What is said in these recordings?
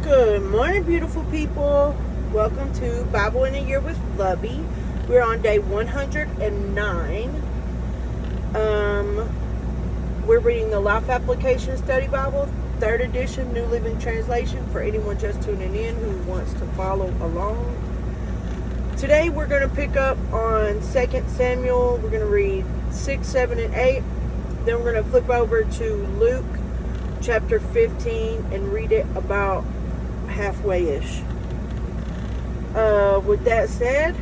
Good morning, beautiful people. Welcome to Bible in a Year with Lovie. We're on day 109. We're reading the Life Application Study Bible, 3rd edition, New Living Translation, for anyone just tuning in who wants to follow along. Today we're going to pick up on 2 Samuel. We're going to read 6, 7, and 8. Then we're going to flip over to Luke chapter 15 and read it about halfway-ish. With that said,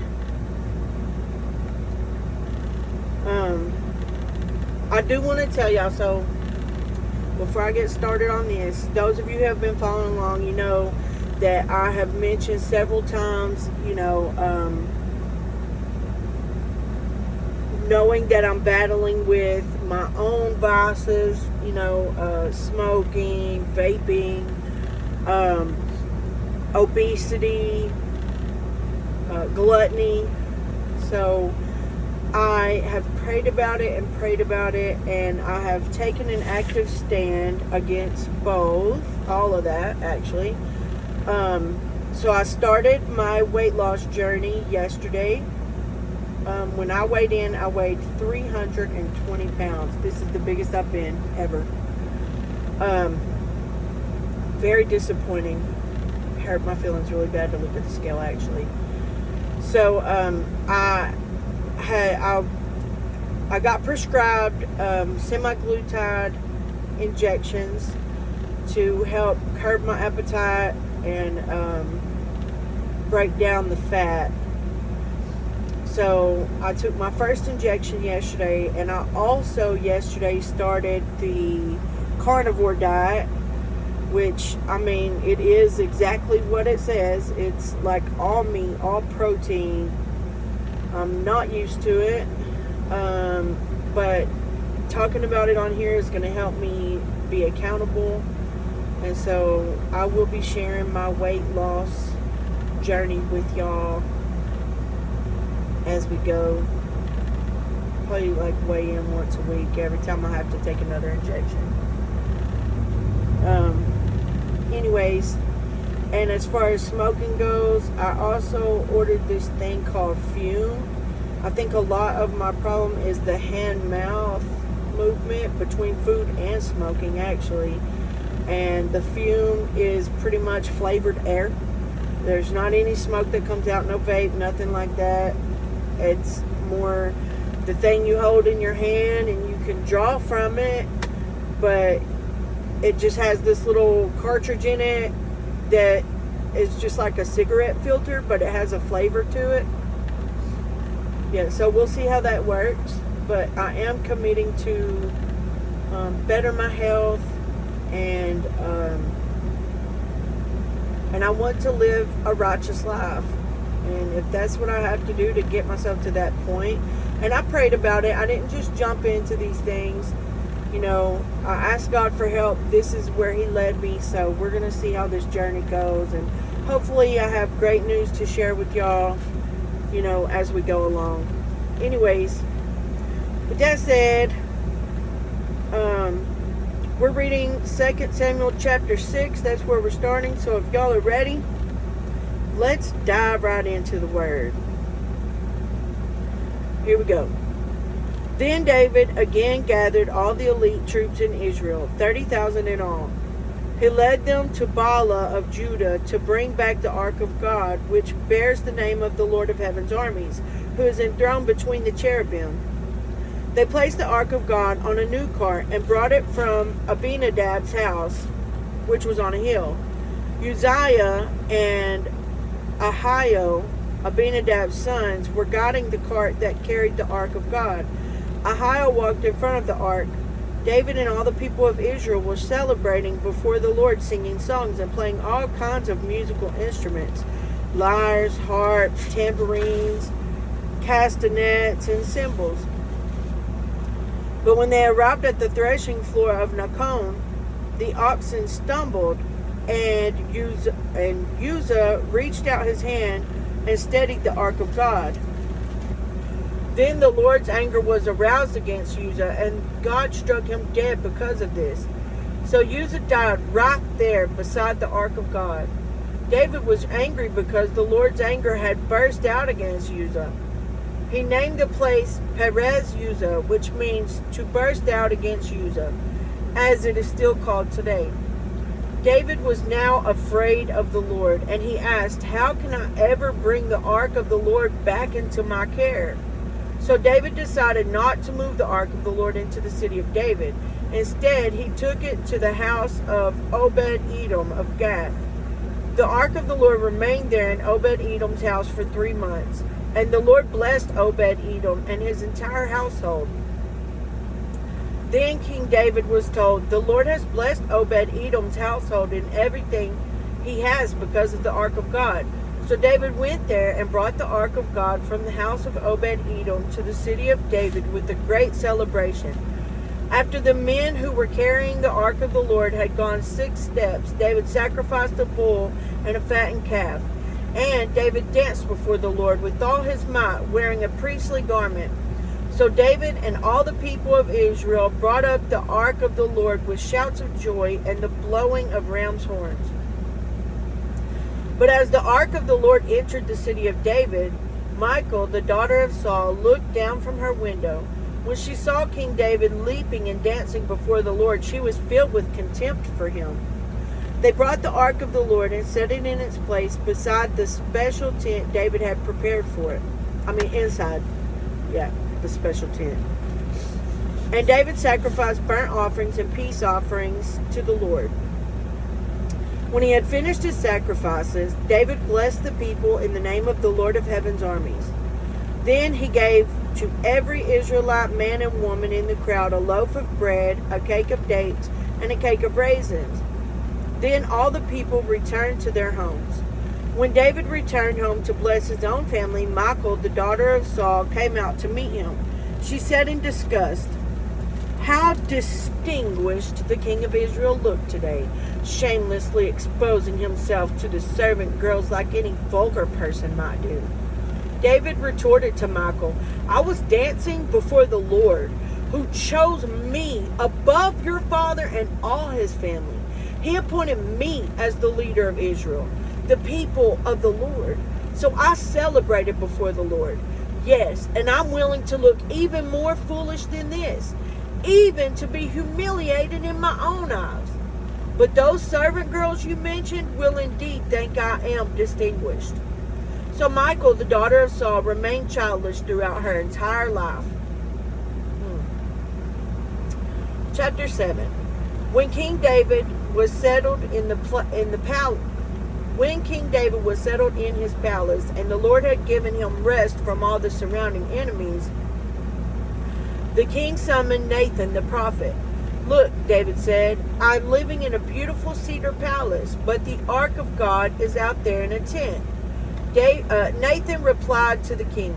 I do want to tell y'all, so before I get started on this, those of you who have been following along, you know that I have mentioned several times, knowing that I'm battling with my own vices, smoking, vaping, obesity, gluttony. So I have prayed about it, and I have taken an active stand against all of that, actually. So I started my weight loss journey yesterday. When I weighed in, I weighed 320 pounds. This is the biggest I've been ever. Very disappointing. Hurt my feelings really bad to look at the scale, actually. So I got prescribed semaglutide injections to help curb my appetite and break down the fat. So I took my first injection yesterday, and I also yesterday started the carnivore diet, which, it is exactly what it says. It's like all meat, all protein. I'm not used to it, but talking about it on here is going to help me be accountable. And so I will be sharing my weight loss journey with y'all as we go. Probably weigh in once a week every time I have to take another injection. Anyways, and as far as smoking goes, I also ordered this thing called Fume. I think a lot of my problem is the hand-mouth movement between food and smoking, actually. And the Fume is pretty much flavored air. There's not any smoke that comes out, no vape, nothing like that. It's more the thing you hold in your hand and you can draw from it, but it just has this little cartridge in it that is just like a cigarette filter, but it has a flavor to it. Yeah, so we'll see how that works, but I am committing to better my health, and I want to live a righteous life. And if that's what I have to do to get myself to that point, and I prayed about it, I didn't just jump into these things. I asked God for help. This is where He led me, so we're going to see how this journey goes, and hopefully I have great news to share with y'all, as we go along. Anyways, with that said, we're reading 2 Samuel chapter 6. That's where we're starting, so if y'all are ready, let's dive right into the Word. Here we go. Then David again gathered all the elite troops in Israel, 30,000 in all. He led them to Baalah of Judah to bring back the ark of God, which bears the name of the Lord of Heaven's armies, who is enthroned between the cherubim. They placed the ark of God on a new cart and brought it from Abinadab's house, which was on a hill. Uzziah and Ahio, Abinadab's sons, were guiding the cart that carried the ark of God. Ahio walked in front of the ark. David and all the people of Israel were celebrating before the Lord, singing songs and playing all kinds of musical instruments: lyres, harps, tambourines, castanets, and cymbals. But when they arrived at the threshing floor of Nacon, the oxen stumbled, and Uzzah reached out his hand and steadied the ark of God. Then the Lord's anger was aroused against Uzzah, and God struck him dead because of this. So Uzzah died right there beside the ark of God. David was angry because the Lord's anger had burst out against Uzzah. He named the place Perez Uzzah, which means to burst out against Uzzah, as it is still called today. David was now afraid of the Lord, and he asked, "How can I ever bring the ark of the Lord back into my care?" So David decided not to move the ark of the Lord into the city of David. Instead, he took it to the house of Obed-Edom of Gath. The ark of the Lord remained there in Obed-Edom's house for 3 months, and the Lord blessed Obed-Edom and his entire household. Then King David was told, "The Lord has blessed Obed-Edom's household in everything he has because of the ark of God." So David went there and brought the ark of God from the house of Obed-Edom to the city of David with a great celebration. After the men who were carrying the ark of the Lord had gone 6 steps, David sacrificed a bull and a fattened calf. And David danced before the Lord with all his might, wearing a priestly garment. So David and all the people of Israel brought up the ark of the Lord with shouts of joy and the blowing of ram's horns. But as the ark of the Lord entered the city of David, Michal, the daughter of Saul, looked down from her window. When she saw King David leaping and dancing before the Lord, she was filled with contempt for him. They brought the ark of the Lord and set it in its place beside the special tent David had prepared for it. Inside. The special tent. And David sacrificed burnt offerings and peace offerings to the Lord. When he had finished his sacrifices, David blessed the people in the name of the Lord of heaven's armies. Then he gave to every Israelite man and woman in the crowd a loaf of bread, a cake of dates, and a cake of raisins. Then all the people returned to their homes. When David returned home to bless his own family, Michal, the daughter of Saul, came out to meet him. She said in disgust, "How distinguished the king of Israel looked today, shamelessly exposing himself to the servant girls like any vulgar person might do." David retorted to Michal, "I was dancing before the Lord, who chose me above your father and all his family. He appointed me as the leader of Israel, the people of the Lord. So I celebrated before the Lord. Yes, and I'm willing to look even more foolish than this, even to be humiliated in my own eyes. But those servant girls you mentioned will indeed think I am distinguished." So Michal, the daughter of Saul, remained childless throughout her entire life. Chapter 7. When King David was settled in his palace, and the Lord had given him rest from all the surrounding enemies, the king summoned Nathan the prophet. "Look," David said, "I'm living in a beautiful cedar palace, but the ark of God is out there in a tent." Nathan replied to the king,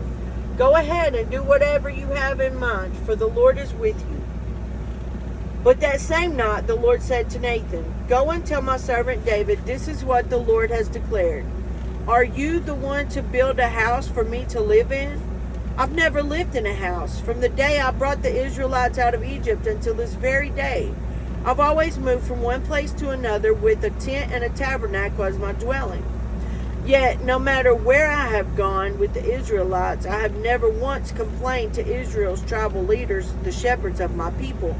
"Go ahead and do whatever you have in mind, for the Lord is with you." But that same night the Lord said to Nathan, "Go and tell my servant David, this is what the Lord has declared. Are you the one to build a house for me to live in? I've never lived in a house from the day I brought the Israelites out of Egypt until this very day. I've always moved from one place to another with a tent and a tabernacle as my dwelling. Yet, no matter where I have gone with the Israelites, I have never once complained to Israel's tribal leaders, the shepherds of my people.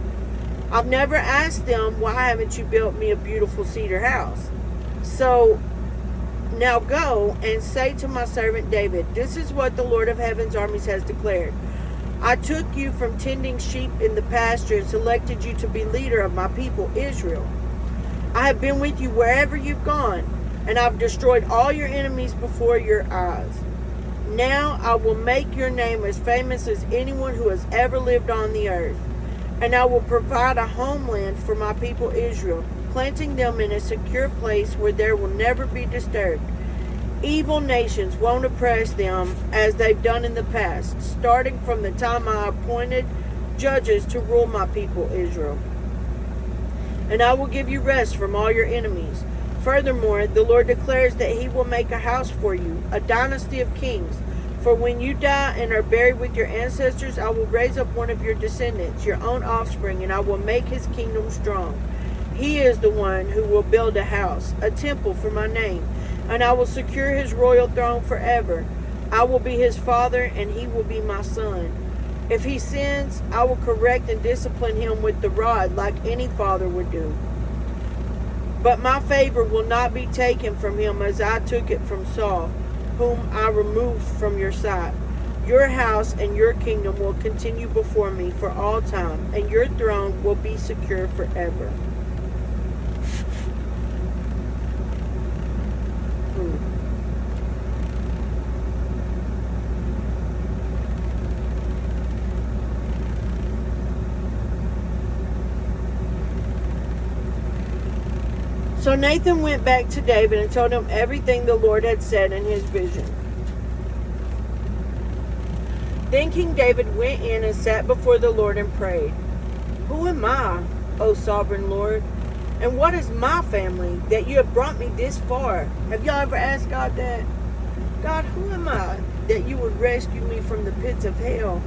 I've never asked them, 'Why haven't you built me a beautiful cedar house?' So now go and say to my servant David, this is what the Lord of heaven's armies has declared. I took you from tending sheep in the pasture and selected you to be leader of my people, Israel. I have been with you wherever you've gone, and I've destroyed all your enemies before your eyes. Now I will make your name as famous as anyone who has ever lived on the earth. And I will provide a homeland for my people Israel, planting them in a secure place where they will never be disturbed. Evil nations won't oppress them as they've done in the past, starting from the time I appointed judges to rule my people Israel. And I will give you rest from all your enemies. Furthermore, the Lord declares that he will make a house for you, a dynasty of kings. For when you die and are buried with your ancestors, I will raise up one of your descendants, your own offspring, and I will make his kingdom strong. He is the one who will build a house, a temple for my name, and I will secure his royal throne forever. I will be his father, and he will be my son. If he sins, I will correct and discipline him with the rod like any father would do. But my favor will not be taken from him as I took it from Saul, whom I removed from your sight. Your house and your kingdom will continue before me for all time, and your throne will be secure forever. So Nathan went back to David and told him everything the Lord had said in his vision. Then King David went in and sat before the Lord and prayed, Who am I, O sovereign Lord? And what is my family that you have brought me this far? Have y'all ever asked God that? God, who am I that you would rescue me from the pits of hell?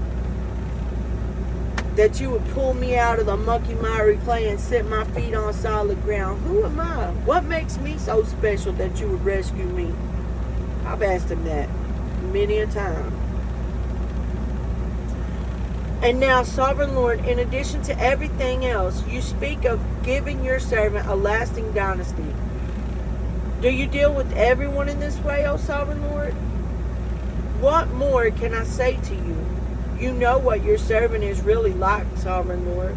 That you would pull me out of the mucky, miry clay and set my feet on solid ground. Who am I? What makes me so special that you would rescue me? I've asked him that many a time. And now, sovereign Lord, in addition to everything else, you speak of giving your servant a lasting dynasty. Do you deal with everyone in this way, O sovereign Lord? What more can I say to you? You know what your servant is really like, sovereign Lord.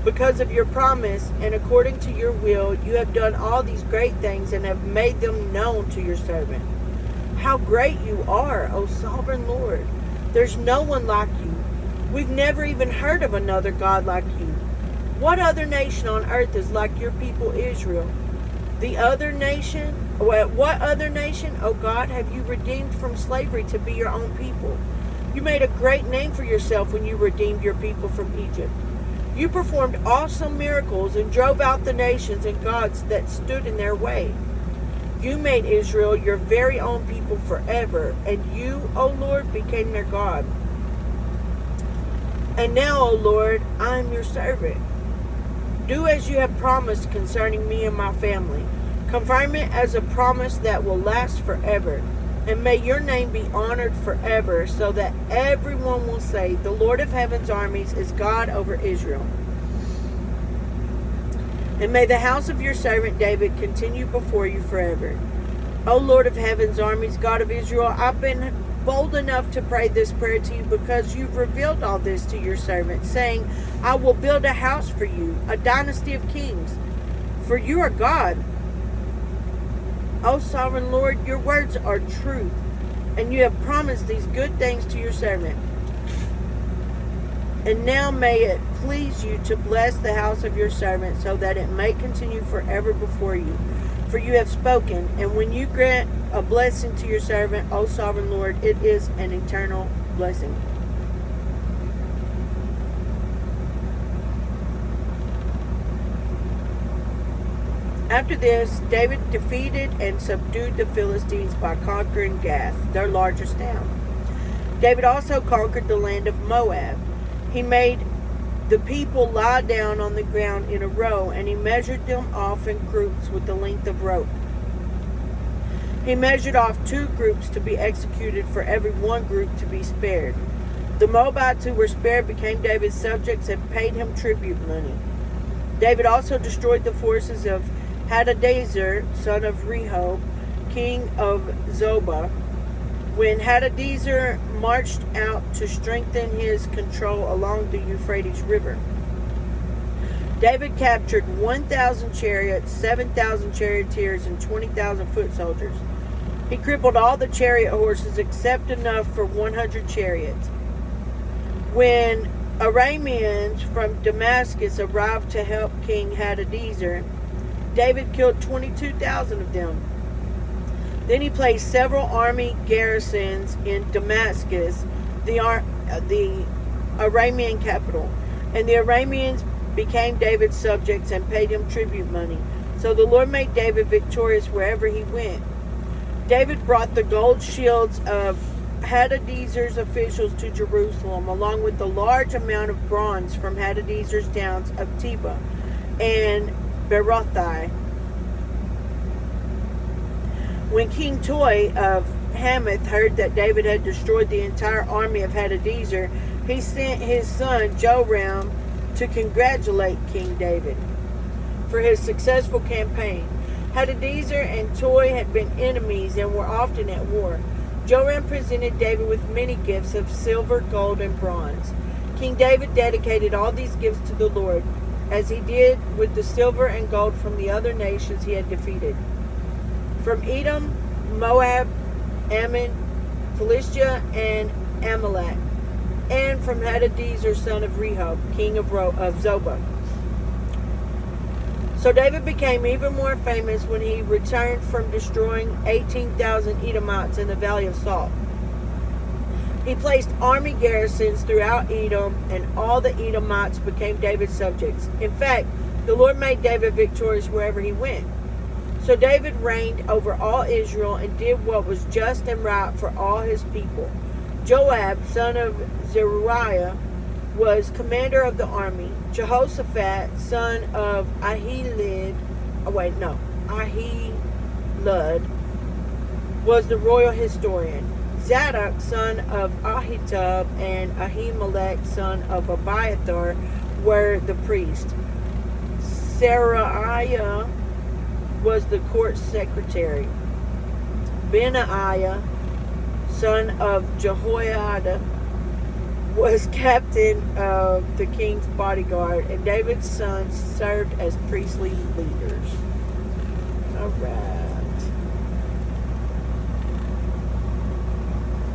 Because of your promise and according to your will, you have done all these great things and have made them known to your servant. How great you are, O sovereign Lord. There's no one like you. We've never even heard of another God like you. What other nation on earth is like your people Israel? What other nation, O God, have you redeemed from slavery to be your own people? You made a great name for yourself when you redeemed your people from Egypt. You performed awesome miracles and drove out the nations and gods that stood in their way. You made Israel your very own people forever, and you, O Lord, became their God. And now, O Lord, I am your servant. Do as you have promised concerning me and my family. Confirm it as a promise that will last forever. And may your name be honored forever, so that everyone will say, the Lord of heaven's armies is God over Israel. And may the house of your servant David continue before you forever. O Lord of heaven's armies, God of Israel, I've been bold enough to pray this prayer to you because you've revealed all this to your servant, saying, I will build a house for you, a dynasty of kings, for you are God. O sovereign Lord, your words are truth, and you have promised these good things to your servant. And now may it please you to bless the house of your servant, so that it may continue forever before you. For you have spoken, and when you grant a blessing to your servant, O sovereign Lord, it is an eternal blessing. After this, David defeated and subdued the Philistines by conquering Gath, their largest town. David also conquered the land of Moab. He made the people lie down on the ground in a row, and he measured them off in groups with the length of rope. He measured off 2 groups to be executed for every 1 group to be spared. The Moabites who were spared became David's subjects and paid him tribute money. David also destroyed the forces of Hadadezer, son of Rehob, king of Zobah. When Hadadezer marched out to strengthen his control along the Euphrates River, David captured 1,000 chariots, 7,000 charioteers, and 20,000 foot soldiers. He crippled all the chariot horses except enough for 100 chariots. When Arameans from Damascus arrived to help King Hadadezer, David killed 22,000 of them. Then he placed several army garrisons in Damascus, the Aramean capital. And the Arameans became David's subjects and paid him tribute money. So the Lord made David victorious wherever he went. David brought the gold shields of Hadadezer's officials to Jerusalem, along with the large amount of bronze from Hadadezer's towns of Teba and Berothai. When King Toi of Hamath heard that David had destroyed the entire army of Hadadezer, he sent his son Joram to congratulate King David for his successful campaign. Hadadezer and Toi had been enemies and were often at war. Joram presented David with many gifts of silver, gold, and bronze. King David dedicated all these gifts to the Lord, as he did with the silver and gold from the other nations he had defeated. From Edom, Moab, Ammon, Philistia, and Amalek, and from Hadadezer, son of Rehob, king of Zobah. So David became even more famous when he returned from destroying 18,000 Edomites in the Valley of Salt. He placed army garrisons throughout Edom, and all the Edomites became David's subjects. In fact, the Lord made David victorious wherever he went. So David reigned over all Israel and did what was just and right for all his people. Joab, son of Zeruiah, was commander of the army. Jehoshaphat, son of Ahilud, was the royal historian. Zadok, son of Ahitub, and Ahimelech, son of Abiathar, were the priests. Seraiah was the court secretary. Benaiah, son of Jehoiada, was captain of the king's bodyguard, and David's sons served as priestly leaders. All right.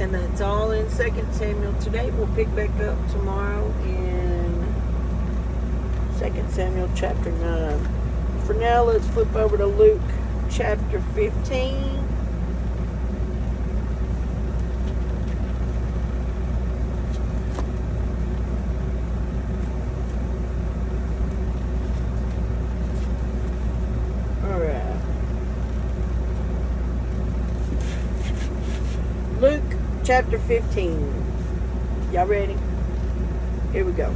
And that's all in 2 Samuel today. We'll pick back up tomorrow in 2 Samuel chapter 9. For now, let's flip over to Luke chapter 15. Alright. Luke chapter 15. Y'all ready? Here we go.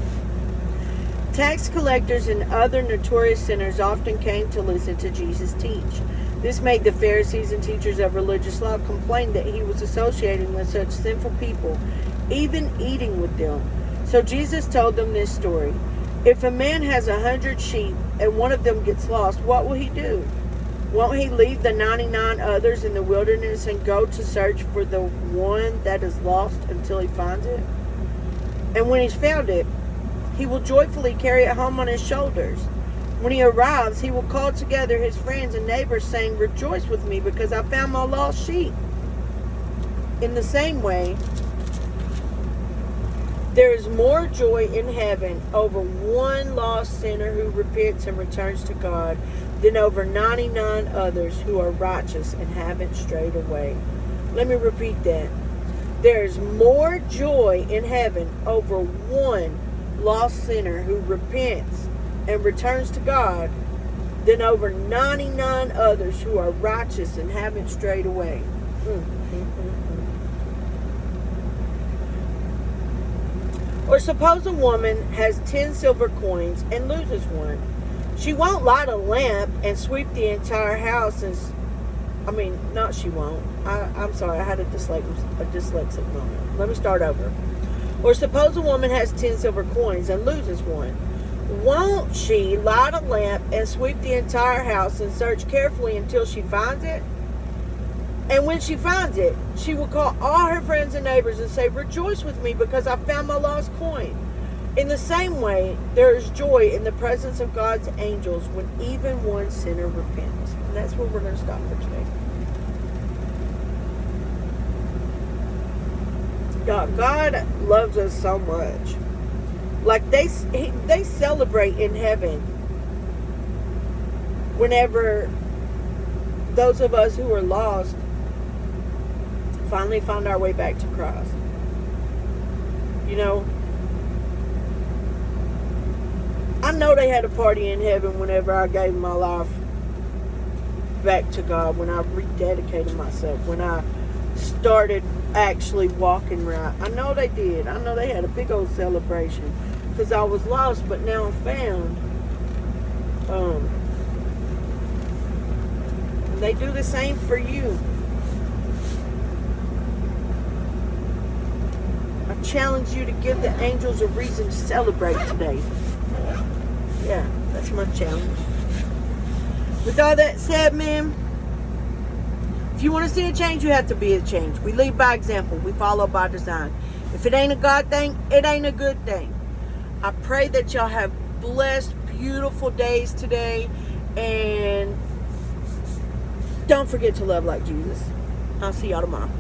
Tax collectors and other notorious sinners often came to listen to Jesus teach. This made the Pharisees and teachers of religious law complain that he was associating with such sinful people, even eating with them. So Jesus told them this story. If a man has 100 sheep and one of them gets lost, what will he do? Won't he leave the 99 others in the wilderness and go to search for the one that is lost until he finds it? And when he's found it, he will joyfully carry it home on his shoulders. When he arrives, he will call together his friends and neighbors, saying, "Rejoice with me, because I found my lost sheep." In the same way, there is more joy in heaven over one lost sinner who repents and returns to God than over 99 others who are righteous and haven't strayed away. Let me repeat that. There's more joy in heaven over one lost sinner who repents and returns to God than over 99 others who are righteous and haven't strayed away. Or suppose a woman has 10 silver coins and loses one. She won't light a lamp and sweep the entire house she won't. I'm sorry, I had a dyslexic moment. Let me start over. Or suppose a woman has 10 silver coins and loses one. Won't she light a lamp and sweep the entire house and search carefully until she finds it? And when she finds it, she will call all her friends and neighbors and say, "Rejoice with me, because I found my lost coin." In the same way, there is joy in the presence of God's angels when even one sinner repents. And that's where we're going to stop for today. God loves us so much. Like they celebrate in heaven whenever those of us who are lost finally find our way back to Christ. You know, I know they had a party in heaven whenever I gave my life back to God, when I rededicated myself, when I started actually walking right. I know they did. I know they had a big old celebration because I was lost, but now I'm found. And they do the same for you. I challenge you to give the angels a reason to celebrate today. Yeah, that's my challenge. With all that said, man, if you want to see a change, you have to be a change. We lead by example. We follow by design. If it ain't a God thing, it ain't a good thing. I pray that y'all have blessed, beautiful days today. And don't forget to love like Jesus. I'll see y'all tomorrow.